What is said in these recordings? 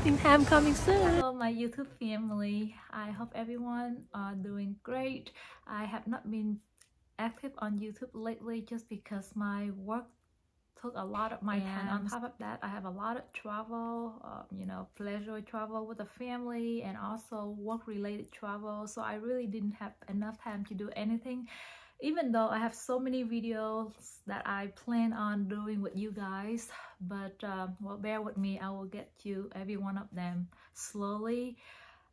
shopping time coming soon. Hello my YouTube family, I hope everyone are doing great. I have not been active on YouTube lately just because my work took a lot of my time. On top of that, I have a lot of travel, pleasure travel with the family and also work related travel, so I really didn't have enough time to do anything, even though I have so many videos that I plan on doing with you guys. But well, bear with me, I will get to every one of them slowly.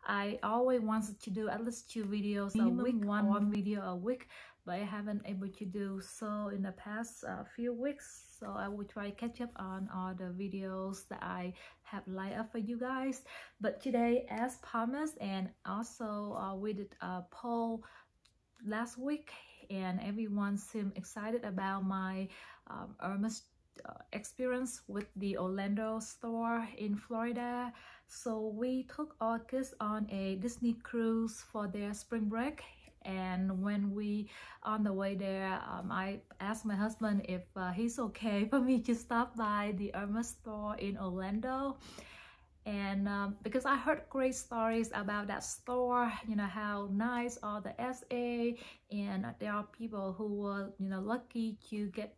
I always wanted to do at least 2 videos a week, one video a week, but I haven't able to do so in the past few weeks. So I will try to catch up on all the videos that I have lined up for you guys. But today, as promised, and also we did a poll last week, and everyone seemed excited about my Hermes experience with the Orlando store in Florida. So we took our kids on a Disney cruise for their spring break, and when we on the way there, I asked my husband if he's okay for me to stop by the Hermes store in Orlando. And because I heard great stories about that store, how nice all the SA, and there are people who were lucky to get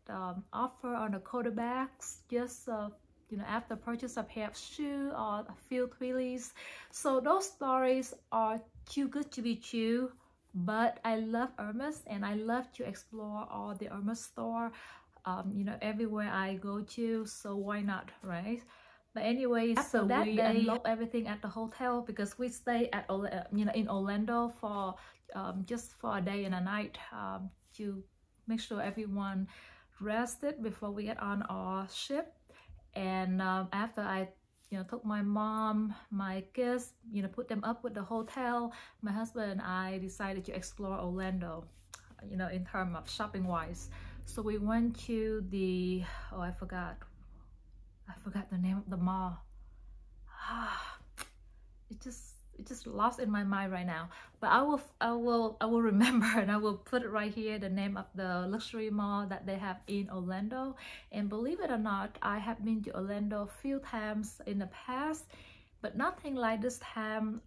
offer on the quarter bags just after purchase a pair of shoes or a few twillies. So those stories are too good to be true. But I love Hermes and I love to explore all the Hermes store everywhere I go to, so why not, right? But anyways, so that we unlocked everything at the hotel because we stay at in Orlando for just for a day and a night to make sure everyone rested before we get on our ship. And after I took my mom, my kids, put them up with the hotel, my husband and I decided to explore Orlando, in terms of shopping wise. So we went to the, oh, I forgot the name of the mall. It just lost in my mind right now, but I will remember, and I will put it right here, the name of the luxury mall that they have in Orlando. And believe it or not, I have been to Orlando a few times in the past, but nothing like this time.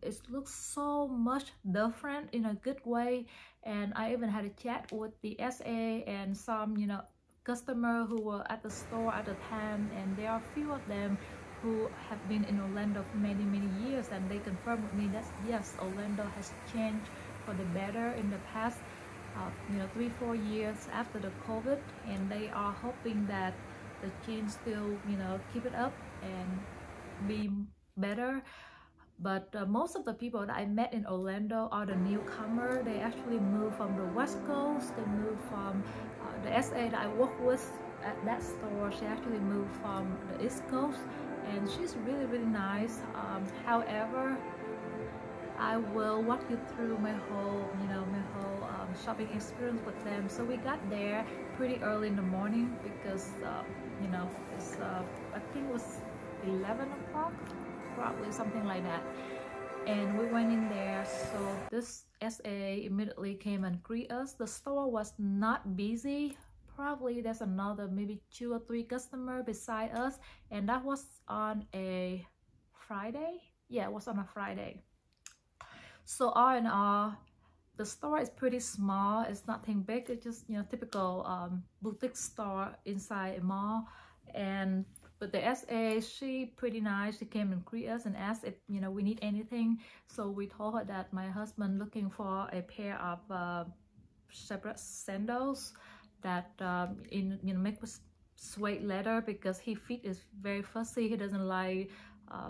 It looks so much different in a good way. And I even had a chat with the SA and some customer who were at the store at the time, and there are a few of them who have been in Orlando for many years, and they confirmed with me that yes, Orlando has changed for the better in the past 3-4 years after the COVID, and they are hoping that the change still keep it up and be better. But most of the people that I met in Orlando are the newcomer. They actually moved from the West Coast. They moved from the SA that I work with at that store. She actually moved from the East Coast, and she's really nice. However, I will walk you through my whole shopping experience with them. So we got there pretty early in the morning because it's I think it was 11 o'clock, probably something like that. And we went in there, so this SA immediately came and greet us. The store was not busy. Probably there's another maybe 2 or 3 customers beside us, and that was on a Friday. Yeah, it was on a Friday. So all in all, the store is pretty small. It's nothing big. It's just typical boutique store inside a mall. But the SA, she pretty nice. She came and greet us and asked if we need anything. So we told her that my husband looking for a pair of separate sandals that make with suede leather, because his feet is very fussy. He doesn't like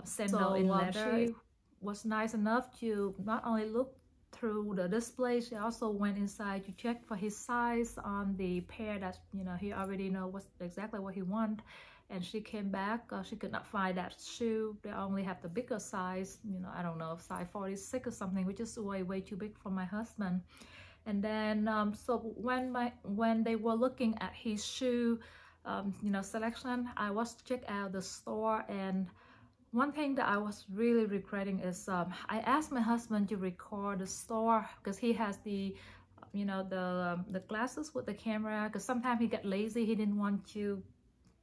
sandal in leather. She was nice enough to not only look through the display, she also went inside to check for his size on the pair that he already know exactly what he want. And she came back, she could not find that shoe. They only have the bigger size, I don't know, size 46 or something, which is way too big for my husband. And then so when they were looking at his shoe selection, I was check out the store. And one thing that I was really regretting is I asked my husband to record the store, because he has the the glasses with the camera, because sometimes he got lazy, he didn't want to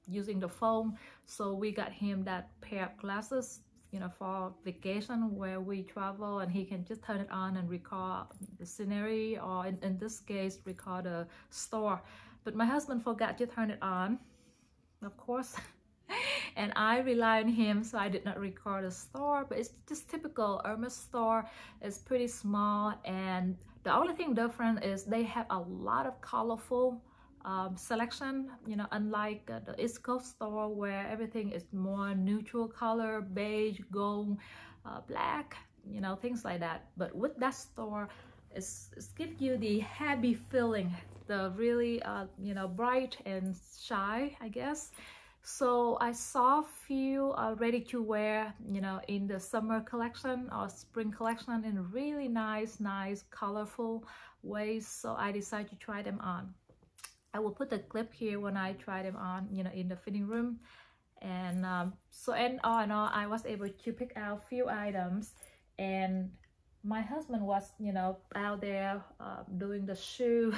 using the phone. So we got him that pair of glasses for vacation where we travel, and he can just turn it on and record the scenery, or in this case record a store. But my husband forgot to turn it on, of course. And I rely on him, so I did not record a store. But it's just typical Hermes store. It's pretty small, and the only thing different is they have a lot of colorful selection, unlike the East Coast store where everything is more neutral color, beige, gold, black, things like that. But with that store, it's gives you the happy feeling, the really bright and shy, I guess. So I saw few ready to wear, in the summer collection or spring collection in really nice, colorful ways. So I decided to try them on. I will put the clip here when I try them on, in the fitting room. And and all in all, I was able to pick out few items, and my husband was, out there doing the shoe.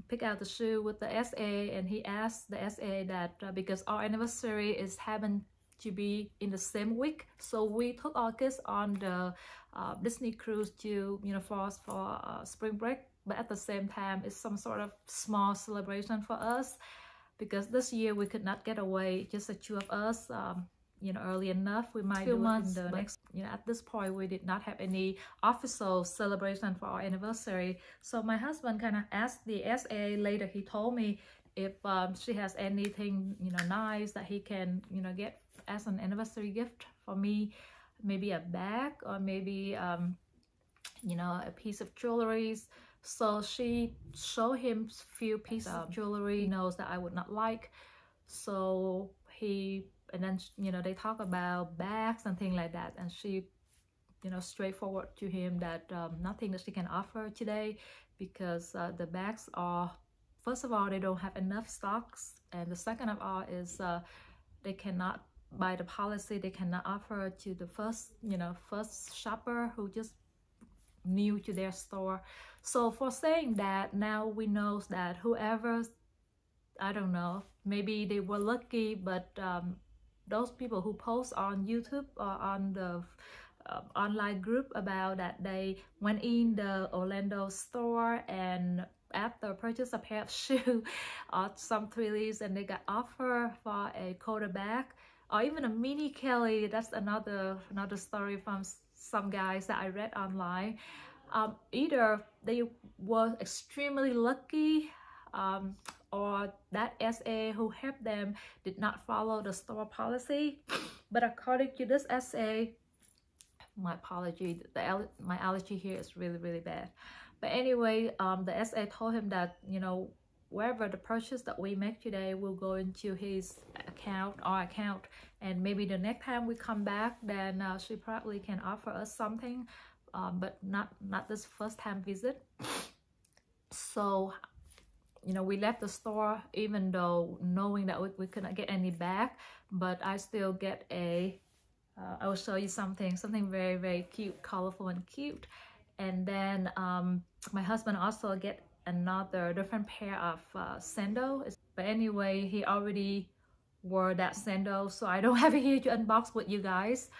Pick out the shoe with the SA, and he asked the SA that because our anniversary is happened to be in the same week, so we took our kids on the Disney cruise to for spring break. But at the same time, it's some sort of small celebration for us, because this year we could not get away, just the two of us. Early enough, we might do it in the next, at this point we did not have any official celebration for our anniversary. So my husband kind of asked the SA later. He told me if she has anything nice that he can get as an anniversary gift for me, maybe a bag, or maybe a piece of jewelry. So she showed him few pieces of jewelry he knows that I would not like. So and then they talk about bags and things like that, and she straightforward to him that nothing that she can offer today, because the bags are, first of all, they don't have enough stocks, and the second of all is they cannot, by the policy, they cannot offer to the first shopper who just new to their store. So for saying that, now we know that whoever, I don't know, maybe they were lucky, but those people who post on YouTube or on the online group about that they went in the Orlando store, and after purchase a pair of shoes or some threes, and they got offer for a quarter bag or even a mini Kelly. That's another story from some guys that I read online. Either they were extremely lucky, or that SA who helped them did not follow the store policy. But according to this SA, my apology, my allergy here is really bad. But anyway, the SA told him that wherever the purchase that we make today will go into his account, our account, and maybe the next time we come back, then she probably can offer us something, but not this first time visit. So we left the store even though knowing that we couldn't get any back, but I still get I will show you something very cute, colorful and cute. And then my husband also get another different pair of sandals. But anyway, he already wore that sandal, so I don't have it here to unbox with you guys.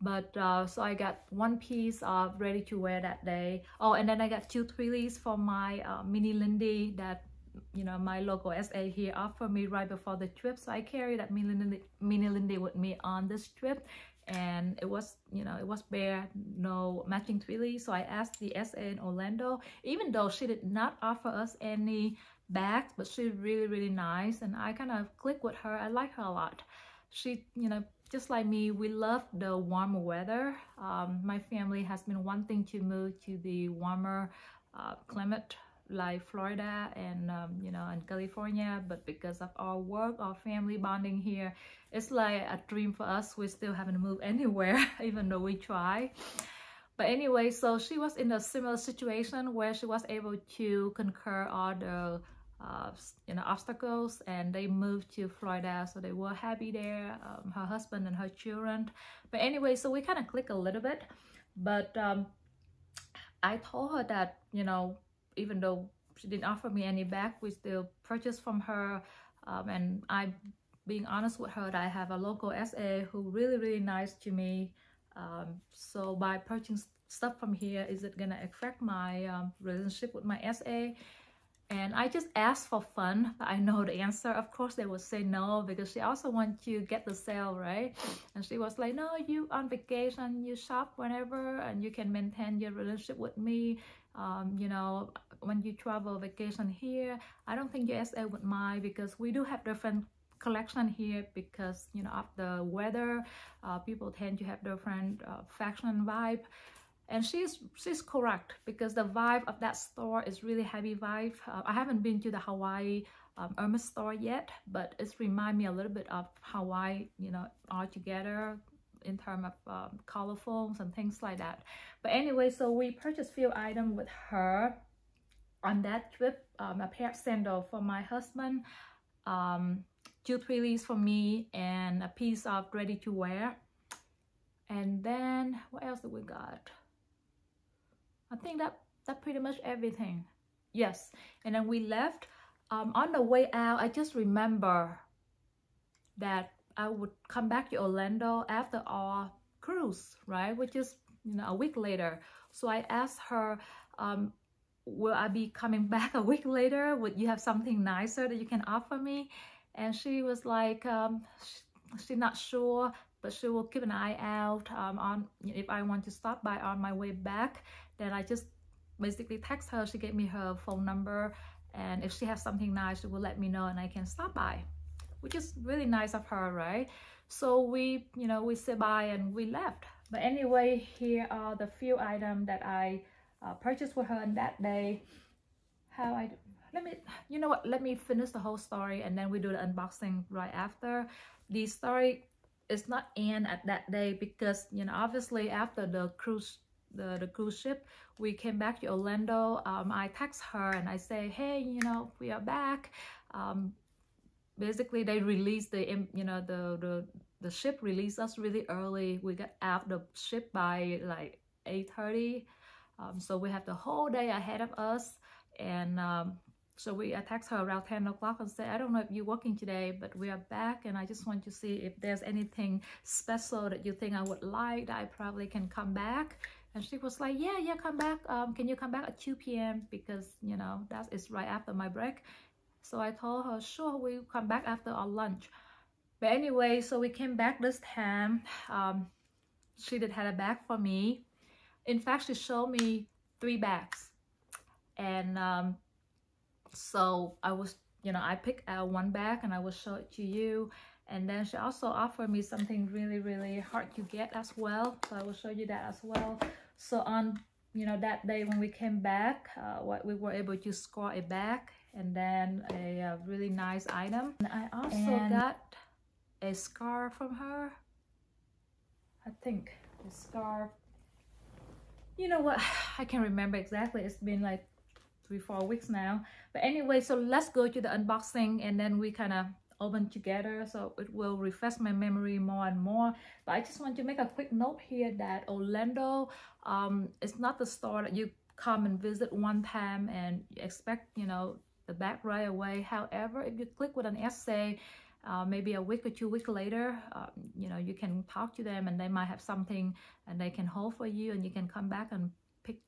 But so I got one piece of ready to wear that day. Oh, and then I got two twillies for my mini Lindy that my local SA here offered me right before the trip. So I carry that mini Lindy with me on this trip, and it was it was bare, no matching twilly. So I asked the SA in Orlando, even though she did not offer us any bags, but she's really nice, and I kind of clicked with her. I like her a lot. She just like me, we love the warmer weather. My family has been wanting to move to the warmer climate like Florida and and California, but because of our work, our family bonding here, it's like a dream for us. We still haven't moved anywhere even though we try. But anyway, so she was in a similar situation where she was able to conquer all the obstacles, and they moved to Florida, so they were happy there, her husband and her children. But anyway, so we kind of click a little bit, but I told her that even though she didn't offer me any back, we still purchased from her, and I being honest with her, that I have a local SA who really nice to me. So by purchasing stuff from here, is it gonna affect my relationship with my SA? And I just asked for fun, but I know the answer. Of course, they would say no, because she also wants to get the sale, right? And she was like, no, you on vacation, you shop whenever, and you can maintain your relationship with me. You know, when you travel vacation here, I don't think USA would mind, because we do have different collection here, because, you know, of the weather, people tend to have different fashion vibe. And she's correct, because the vibe of that store is really heavy vibe. I haven't been to the Hawaii Hermes store yet, but it's remind me a little bit of Hawaii, you know, all together in terms of colorfuls and things like that. But anyway, so we purchased few items with her on that trip. A pair of sandals for my husband, 2 3 for me, and a piece of ready to wear. And then what else did we got? I think that pretty much everything. Yes. And then we left. On the way out, I just remember that I would come back to Orlando after our cruise, right? Which is, you know, a week later. So I asked her, will I be coming back a week later? Would you have something nicer that you can offer me? And she was like, she's not sure, but she will keep an eye out on if I want to stop by on my way back. Then I just basically text her. She gave me her phone number, and if she has something nice, she will let me know and I can stop by, which is really nice of her, right? So we, you know, we said bye and we left. But anyway, here are the few items that I purchased with her on that day. You know what, let me finish the whole story and then we do the unboxing right after. The story is not end at that day, because, you know, obviously after the cruise ship, we came back to Orlando. I text her and I say, hey, you know, we are back. Basically they released the, you know, the ship released us really early. We got out the ship by like 8:30, so we have the whole day ahead of us. And so I text her around 10 o'clock and say, I don't know if you're working today, but we are back, and I just want to see if there's anything special that you think I would like, that I probably can come back. And she was like, yeah, come back. Can you come back at 2 p.m? Because, you know, that is right after my break. So I told her, sure, we'll come back after our lunch. But anyway, so we came back this time. She did have a bag for me. In fact, she showed me 3 bags. And so I was, you know, I picked out 1 bag and I will show it to you. And then she also offered me something really hard to get as well. So I will show you that as well. So on, you know, that day when we came back, we were able to score a bag and then a really nice item. And I also got a scarf from her. I think a scarf. You know what? I can't remember exactly. It's been like 3-4 weeks now. But anyway, so let's go to the unboxing and then we kind of open together, so it will refresh my memory more and more. But I just want to make a quick note here that Orlando is not the store that you come and visit one time and you expect, you know, the bag right away. However, if you click with an essay, maybe a week or 2 weeks later, you know, you can talk to them and they might have something and they can hold for you, and you can come back and pick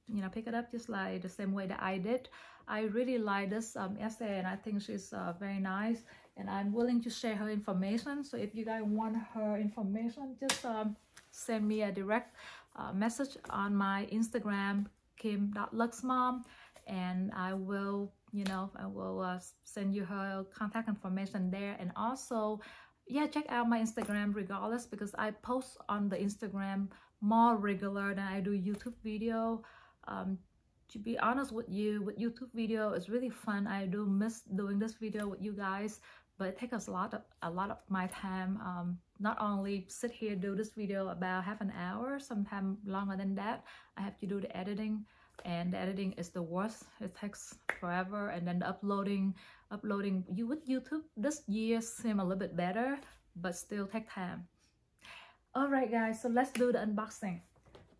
it up just like the same way that I did. I really like this essay, and I think she's very nice, and I'm willing to share her information. So if you guys want her information, just send me a direct message on my Instagram, Kim.LuxMom, and I will, you know, send you her contact information there. And also, yeah, check out my Instagram regardless, because I post on the Instagram more regular than I do YouTube video. To be honest with you, with YouTube video, it's really fun. I do miss doing this video with you guys, but it takes a lot of my time. Not only sit here do this video about half an hour, sometimes longer than that. I have to do the editing, and the editing is the worst. It takes forever, and then the uploading you with YouTube this year seem a little bit better, but still take time. All right, guys, so let's do the unboxing.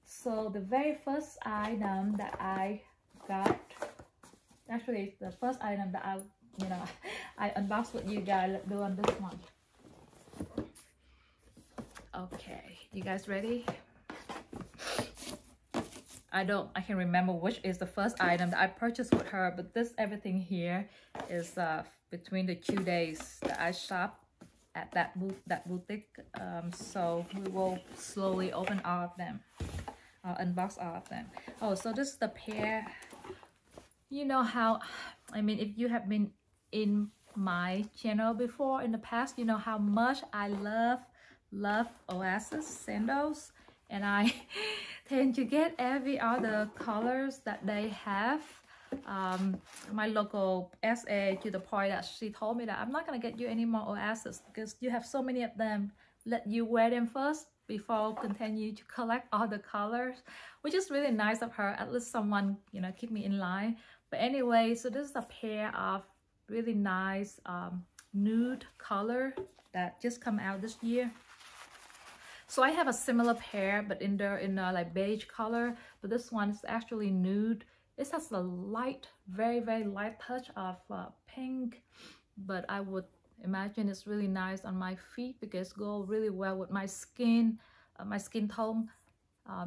So the very first item that I got, actually the first item that I unboxed with you guys, let's do on this one. Okay, you guys ready? I can remember which is the first item that I purchased with her, but this everything here is between the 2 days that I shopped at that boutique. So we will slowly open all of them, unbox all of them. Oh, so this is the pair. You know how, I mean, if you have been in my channel before in the past, you know how much I love Oasis sandals, and I tend to get every other colors that they have. My local SA, to the point that she told me that I'm not gonna get you any more Oasis because you have so many of them. Let you wear them first before continue to collect all the colors, which is really nice of her. At least someone, you know, keep me in line. But anyway, so this is a pair of really nice nude color that just come out this year. So I have a similar pair, but in a like beige color, but this one is actually nude. It has a light, very light touch of pink, but I would imagine it's really nice on my feet because it goes really well with my skin tone.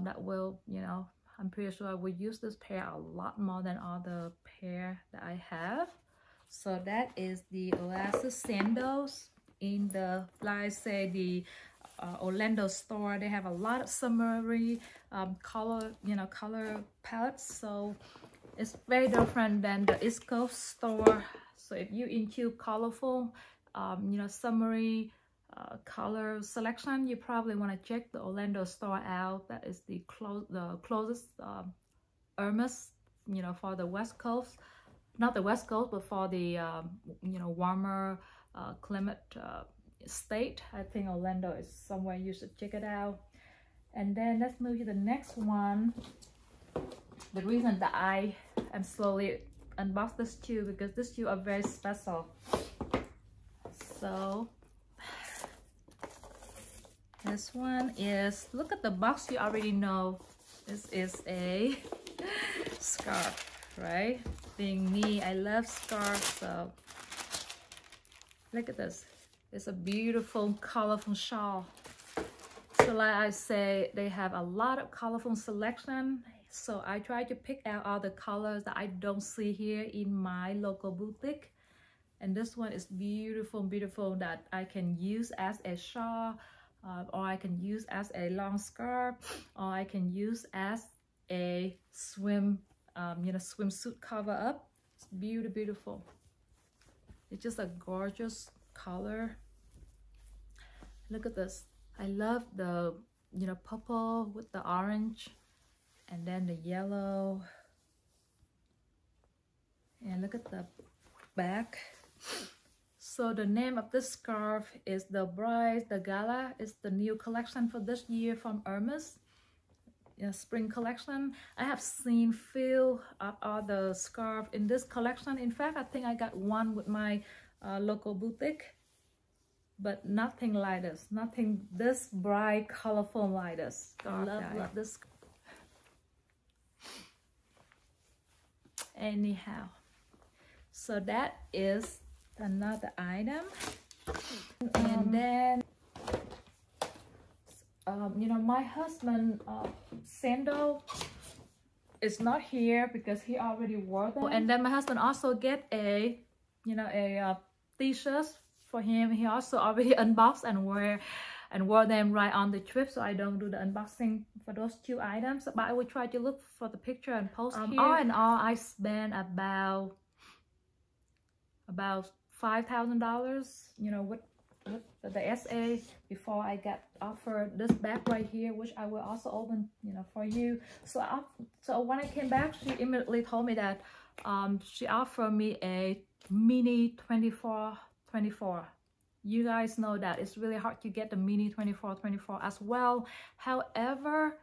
That will, you know, I'm pretty sure I would use this pair a lot more than all the pair that I have. So that is the Oasis sandals in the, like I say, the Orlando store. They have a lot of summery color palettes, so it's very different than the East Coast store. So if you into colorful you know, summery color selection, you probably want to check the Orlando store out. That is the closest Hermes, you know, for the West Coast, not the West Coast, but for the you know, warmer climate state. I think Orlando is somewhere you should check it out. And then let's move to the next one. The reason that I am slowly unbox this shoe, because this shoe are very special. So this one is, look at the box, you already know this is a scarf, right? Being me, I love scarves, so look at this. It's a beautiful, colorful shawl. So like I say, they have a lot of colorful selection. So I try to pick out all the colors that I don't see here in my local boutique. And this one is beautiful, that I can use as a shawl, or I can use as a long scarf, or I can use as a you know, swimsuit cover up. It's beautiful. It's just a gorgeous color. Look at this. I love the, you know, purple with the orange and then the yellow. And look at the back. So the name of this scarf is the Bride, the Gala. It's the new collection for this year from Hermes. Spring collection. I have seen few of all the scarf in this collection. In fact, I think I got one with my local boutique, but nothing like this, nothing this bright, colorful like this. Love this. Anyhow, so that is another item. And then you know, my husband sandal is not here because he already wore them. And then my husband also get a, you know, a t-shirt for him. He also already unboxed and wore them right on the trip, so I don't do the unboxing for those two items, but I will try to look for the picture and post here. All in all, I spent about $5,000, you know, with the SA before I got offered this bag right here, which I will also open, you know, for you. So when I came back, she immediately told me that she offered me a mini 24. You guys know that it's really hard to get the mini 24 as well. However,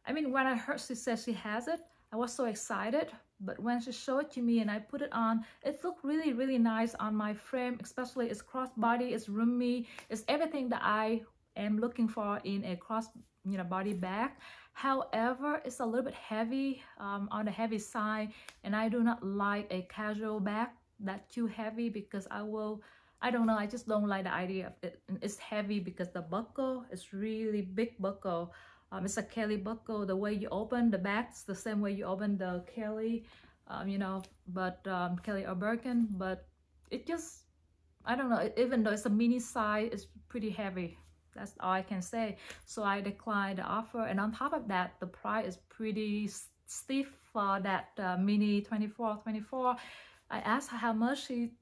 I mean, when I heard she said she has it, I was so excited. But when she showed it to me and I put it on, it looked really nice on my frame. Especially it's crossbody, it's roomy, it's everything that I am looking for in a cross, you know, body bag. However, it's a little bit heavy, on the heavy side, and I do not like a casual bag that's too heavy, because I I don't know, I just don't like the idea of it. It's heavy because the buckle is really big buckle. It's a Kelly buckle. The way you open the bag's the same way you open the Kelly, you know, but Kelly or Birkin, but it just, I don't know, even though it's a mini size, it's pretty heavy. That's all I can say. So I declined the offer, and on top of that, the price is pretty stiff for that mini 24. I asked her how much. She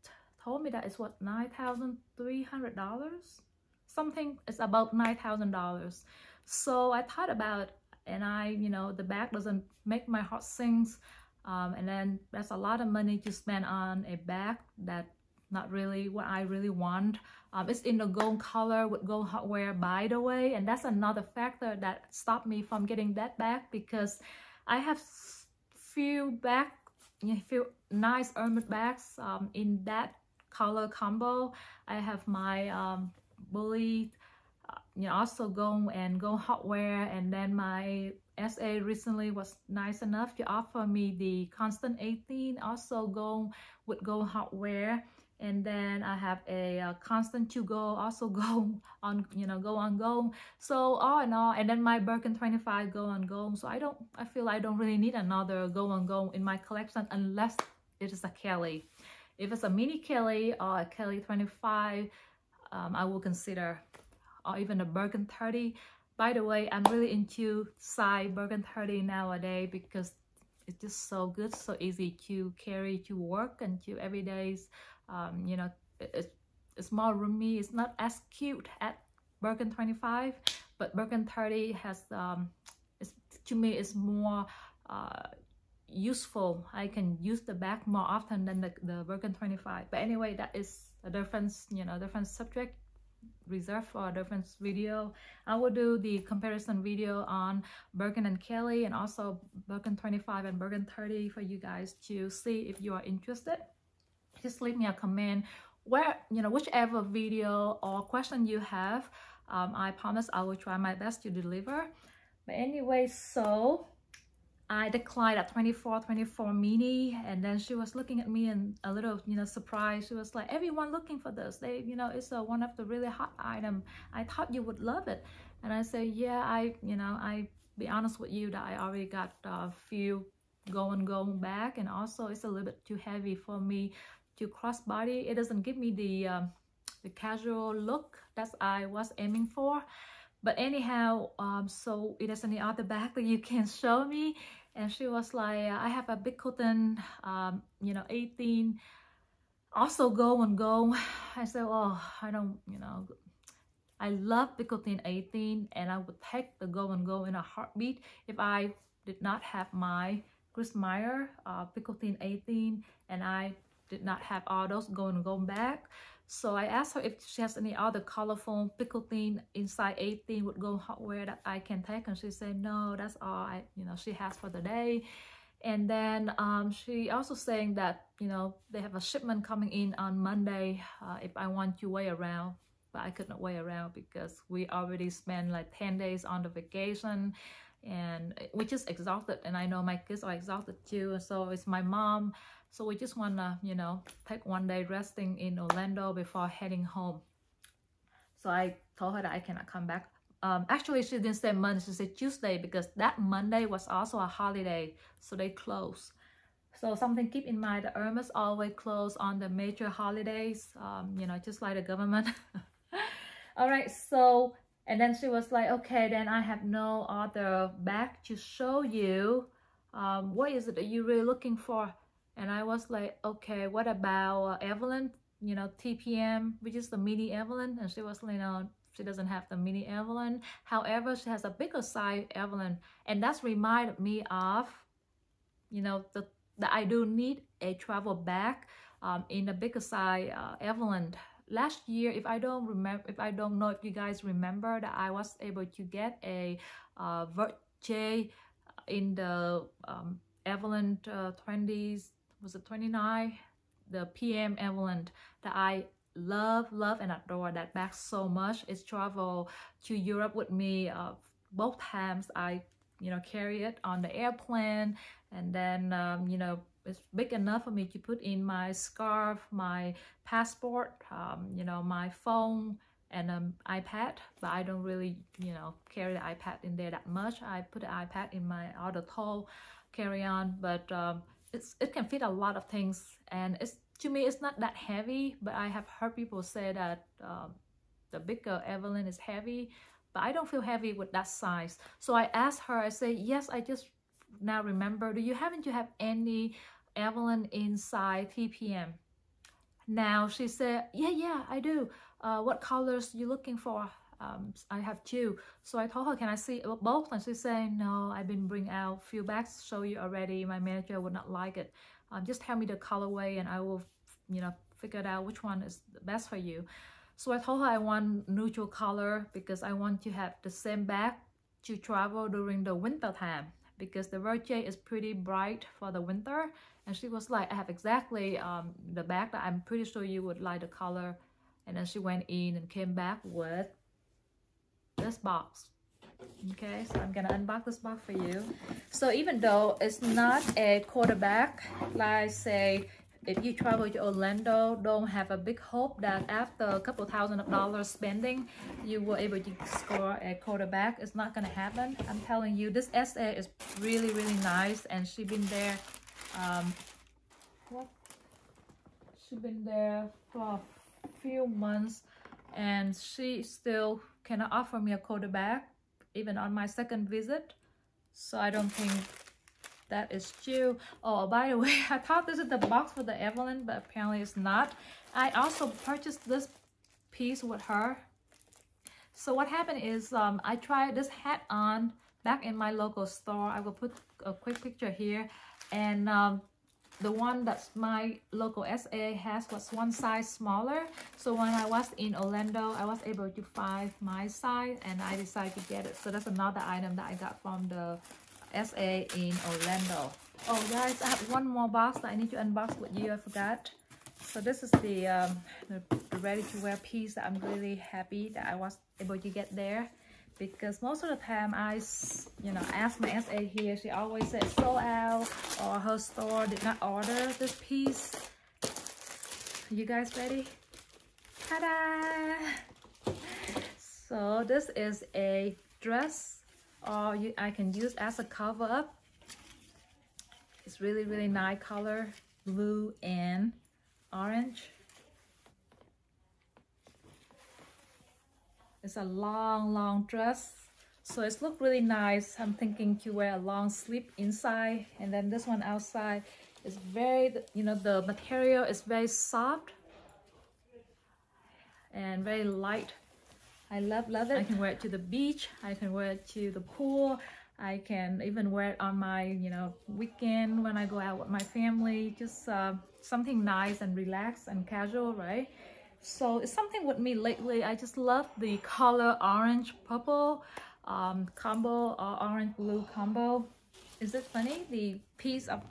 told me that it's what, $9,300, something. It's about $9,000. So I thought about it, and you know, the bag doesn't make my heart sing, and then that's a lot of money to spend on a bag that not really what I really want. It's in the gold color with gold hardware, by the way, and that's another factor that stopped me from getting that bag, because I have few nice Hermes bags in that color combo. I have my bully, you know, also gold and gold hardware, and then my SA recently was nice enough to offer me the constant 18, also gold with gold hardware. And then I have a constant 2 gold, also gold on, you know, go on gold. So all in all, and then my Birkin 25 go on gold. So I feel I don't really need another go on gold in my collection unless it is a Kelly. If it's a mini Kelly or a Kelly 25, I will consider, or even a Birkin 30. By the way, I'm really into size Birkin 30 nowadays because it's just so good, so easy to carry to work and to everyday's. You know, it's more roomy. It's not as cute at Birkin 25, but Birkin 30 has to me it's more useful. I can use the bag more often than the Birkin 25. But anyway, that is a different, you know, different subject, reserved for a different video. I will do the comparison video on Birkin and Kelly, and also Birkin 25 and Birkin 30 for you guys to see if you are interested. Just leave me a comment where, you know, whichever video or question you have. I promise I will try my best to deliver. But anyway, so I declined at 24 mini, and then she was looking at me and a little, you know, surprised. She was like, everyone looking for this. They, you know, it's one of the really hot item. I thought you would love it. And I said, yeah, I be honest with you that I already got a few going back, and also it's a little bit too heavy for me to crossbody. It doesn't give me the casual look that I was aiming for. But anyhow, so it is any other bag that you can show me? And she was like, I have a big cotton, you know, 18, also go and go. I said, oh, I don't, you know, I love big cotton 18, and I would take the go and go in a heartbeat if I did not have my Chris Meyer big cotton 18, and I did not have all those going back. So I asked her if she has any other colorful pickle thing inside 18 with gold hardware that I can take, and she said no, that's all she has for the day. And then she also saying that, you know, they have a shipment coming in on Monday if I want to wait around. But I couldn't wait around because we already spent like 10 days on the vacation, and we just exhausted, and I know my kids are exhausted too, and so is my mom. So we just want to, you know, take one day resting in Orlando before heading home. So I told her that I cannot come back. Actually, she didn't say Monday, she said Tuesday, because that Monday was also a holiday, so they close. So something keep in mind, the Hermes always close on the major holidays, you know, just like the government. All right, so, and then she was like, okay, then I have no other bag to show you. What is it that you're really looking for? And I was like, okay, what about Evelyn, you know, TPM, which is the mini Evelyn? And she was like, no, she doesn't have the mini Evelyn. However, she has a bigger size Evelyn. And that's reminded me of, you know, that I do need a travel bag in a bigger size Evelyn. Last year, if I don't know if you guys remember, that I was able to get a Verge in the Evelyn 20s, was it 29? The PM Evelyn that I love and adore that bag so much. It's traveled to Europe with me both times. I, you know, carry it on the airplane, and then you know, it's big enough for me to put in my scarf, my passport, you know, my phone, and iPad. But I don't really, you know, carry the iPad in there that much. I put the iPad in my other tall carry-on, but it can fit a lot of things, and it's, to me, it's not that heavy. But I have heard people say that the bigger Evelyn is heavy, but I don't feel heavy with that size. So I asked her, I say, yes, I just now remember, do you happen to have any Evelyn inside TPM? Now she said, yeah, I do. What colors you looking for? I have two. So I told her, can I see both? And she said, no, I've been bring out few bags to show you already. My manager would not like it. Just tell me the colorway and I will, you know, figure it out which one is the best for you. So I told her I want neutral color because I want to have the same bag to travel during the winter time, because the Verche is pretty bright for the winter. And she was like, I have exactly the bag that I'm pretty sure you would like the color. And then she went in and came back with this box. Okay, so I'm gonna unbox this box for you. So even though it's not a quarterback, like say if you travel to Orlando, don't have a big hope that after a couple $1,000 spending you will able to score a quarterback. It's not gonna happen. I'm telling you, this SA is really nice, and she's been there she's been there for a few months, and she still cannot offer me a quarterback even on my second visit. So I don't think that is true. Oh, by the way, I thought this is the box for the Evelyn, but apparently it's not. I also purchased this piece with her. So what happened is I tried this hat on back in my local store. I will put a quick picture here, and the one that's my local SA has was one size smaller. So when I was in Orlando, I was able to find my size and I decided to get it. So that's another item that I got from the SA in Orlando. Oh guys, I have one more box that I need to unbox with you. I forgot. So this is the ready-to-wear piece that I'm really happy that I was able to get there, because most of the time I, you know, ask my SA here, she always says sold out or her store did not order this piece. You guys ready? Ta-da! So this is a dress, or I can use as a cover up. It's really nice color, blue and orange. It's a long dress, so it's look really nice. I'm thinking to wear a long sleeve inside, and then this one outside is very, you know, the material is very soft and very light. I love it. I can wear it to the beach, I can wear it to the pool, I can even wear it on my, you know, weekend when I go out with my family. Just something nice and relaxed and casual, right? So it's something with me lately. I just love the color orange purple combo, or orange blue combo. Is it funny? The piece of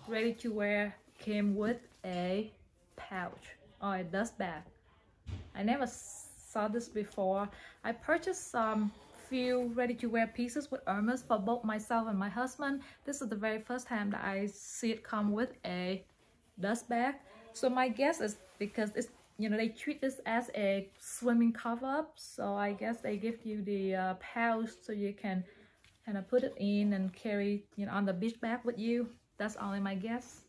ready to wear came with a pouch or a dust bag. I never saw this before. I purchased some few ready to wear pieces with Hermes for both myself and my husband. This is the very first time that I see it come with a dust bag. So my guess is because it's, you know, they treat this as a swimming cover up, so I guess they give you the pouch so you can kind of put it in and carry, you know, on the beach bag with you. That's only my guess.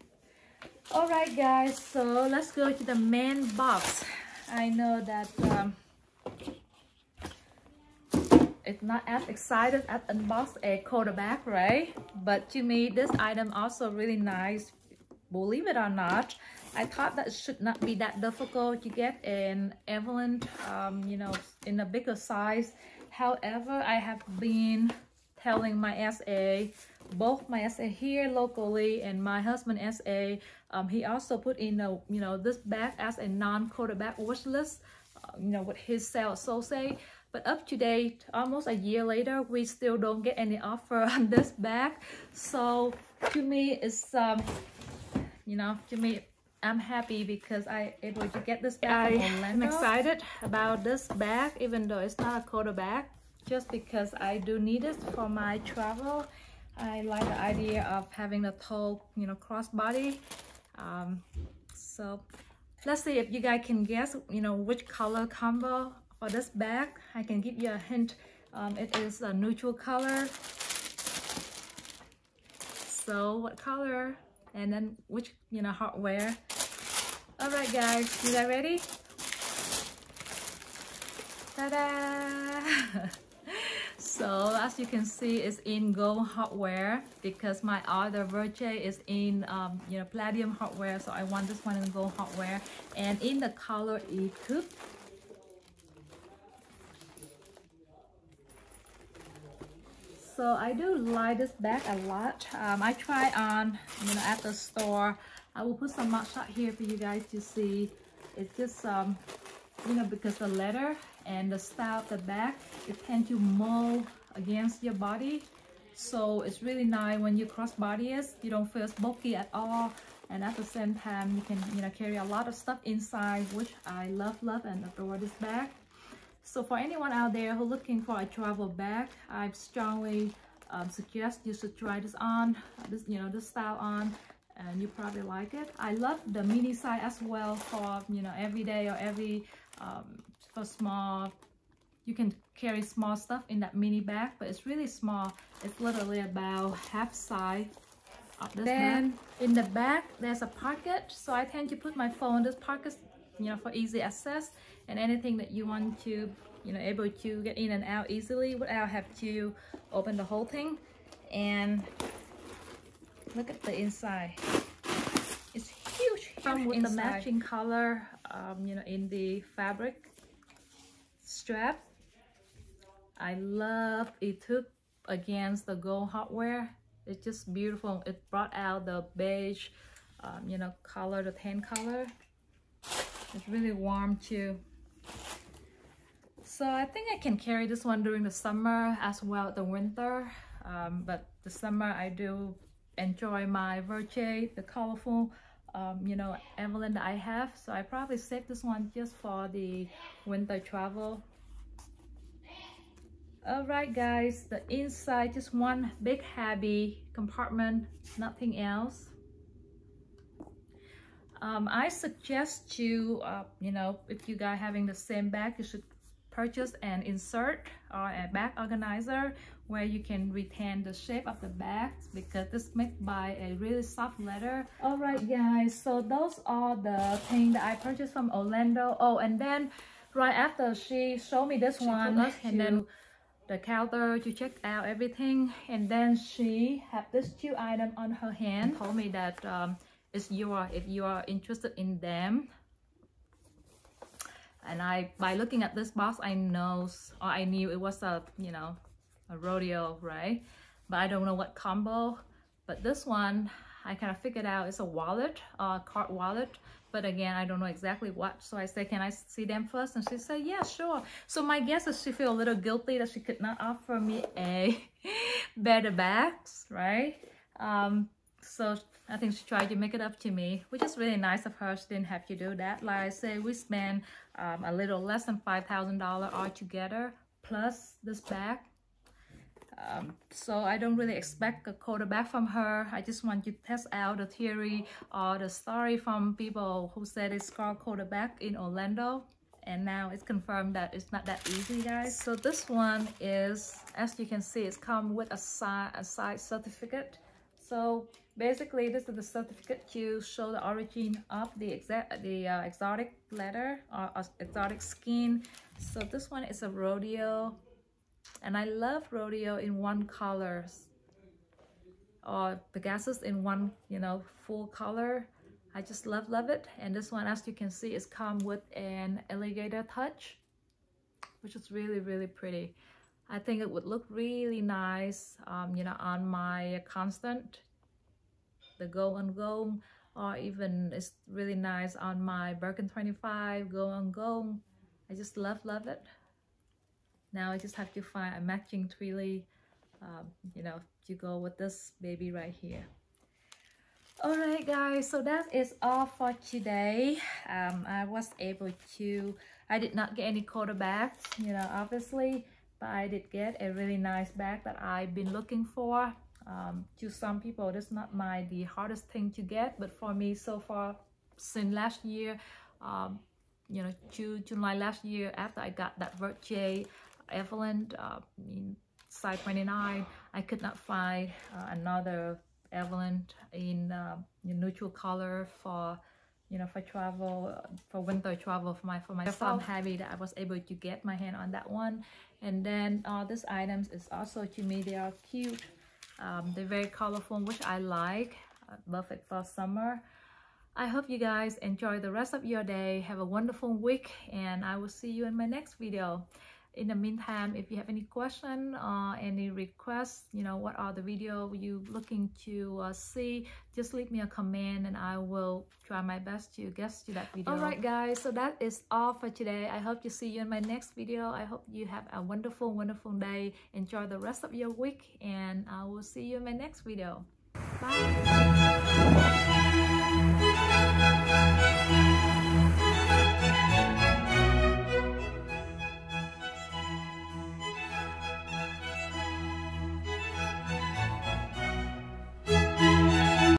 All right guys, so let's go to the main box. I know that it's not as excited as unbox a quarterback, right? But to me, this item also really nice. Believe it or not, I thought that it should not be that difficult to get an Evelyn, you know, in a bigger size. However, I have been telling my SA, both my SA here locally and my husband SA, he also put in a, you know, this bag as a non-quarterback wish list, you know, with his sales associate. But up to date, almost a year later, we still don't get any offer on this bag. So to me, it's you know, to me, I'm happy because I able to get this bag from Orlando. I'm excited about this bag, even though it's not a quarterback, just because I do need it for my travel. I like the idea of having the toe, you know, crossbody. So let's see if you guys can guess, you know, which color combo for this bag. I can give you a hint. It is a neutral color. So what color? And then which, you know, hardware. All right, guys, you guys ready? Ta-da! So as you can see, it's in gold hardware because my other Verche is in you know, palladium hardware. So I want this one in gold hardware and in the color Etude. So I do like this bag a lot. I try on, you know, at the store. I will put some mug shot here for you guys to see. It's just you know, because the leather and the style of the bag, it tends to mold against your body. So it's really nice when you crossbody it. You don't feel bulky at all. And at the same time, you can, you know, carry a lot of stuff inside, which I love and adore this bag. So for anyone out there who's looking for a travel bag, I strongly suggest you should try this on, you know, this style on, and you probably like it. I love the mini size as well for, you know, every day or every for small. You can carry small stuff in that mini bag, but it's really small. It's literally about half size of this bag. In the back, there's a pocket, so I tend to put my phone in this pocket, you know, for easy access and anything that you want to, you know, able to get in and out easily without have to open the whole thing. And look at the inside. It's huge with the matching color, you know, in the fabric strap. I love Etude against the gold hardware. It's just beautiful. It brought out the beige, you know, color, the tan color. It's really warm too. So I think I can carry this one during the summer as well as the winter. But the summer I do enjoy my Verche, the colorful, you know, envelope that I have. So I probably save this one just for the winter travel. All right, guys, the inside, just one big heavy compartment, nothing else. I suggest you, you know, if you guys having the same bag, you should purchase an insert or a bag organizer where you can retain the shape of the bag, because this is made by a really soft leather. All right, guys, so those are the things that I purchased from Orlando. Oh, and then right after she showed me this one, and then the counter to check out everything, and then she had this two items on her hand, told me that it's yours if you are interested in them. And by looking at this box, I knew it was a, you know, a rodeo, right? But I don't know what combo. But this one, I kind of figured out it's a wallet, card wallet. But again, I don't know exactly what. So I said, can I see them first? And she said, yeah, sure. So my guess is she feel a little guilty that she could not offer me a better bags, right? So I think she tried to make it up to me, which is really nice of her. She didn't have to do that. Like I said, we spent a little less than $5,000 altogether, plus this bag. So I don't really expect a quarter bag from her. I just want to test out the theory or the story from people who said it's called quarter bag in Orlando. And now it's confirmed that it's not that easy, guys. So this one is, as you can see, it's come with a size certificate. So basically, this is the certificate to show the origin of the exotic leather or exotic skin. So this one is a rodeo, and I love rodeo in one colors, or Pegasus in one, you know, full color. I just love it. And this one, as you can see, is come with an alligator touch, which is really pretty. I think it would look really nice, you know, on my constant, the gold on gold, or even it's really nice on my Birkin 25 gold on gold. I just love it. Now I just have to find a matching twilly, you know, to go with this baby right here. All right, guys, so that is all for today. I was able to, I did not get any quarter bags, you know, obviously, but I did get a really nice bag that I've been looking for. To some people, this is not the hardest thing to get, but for me so far, since last year, you know, July last year, after I got that Versace Evelyn in size 29, I could not find another Evelyn in neutral color for, you know, for travel, for winter travel for myself. I'm happy that I was able to get my hand on that one. And then these items is also, to me, they are cute. They're very colorful, which I like. Love it for summer. I hope you guys enjoy the rest of your day. Have a wonderful week, and I will see you in my next video. In the meantime, if you have any question or any requests, you know, what are the video you looking to see, just leave me a comment and I will try my best to get to that video. All right, guys, so that is all for today. I hope to see you in my next video. I hope you have a wonderful day. Enjoy the rest of your week, and I will see you in my next video. Bye.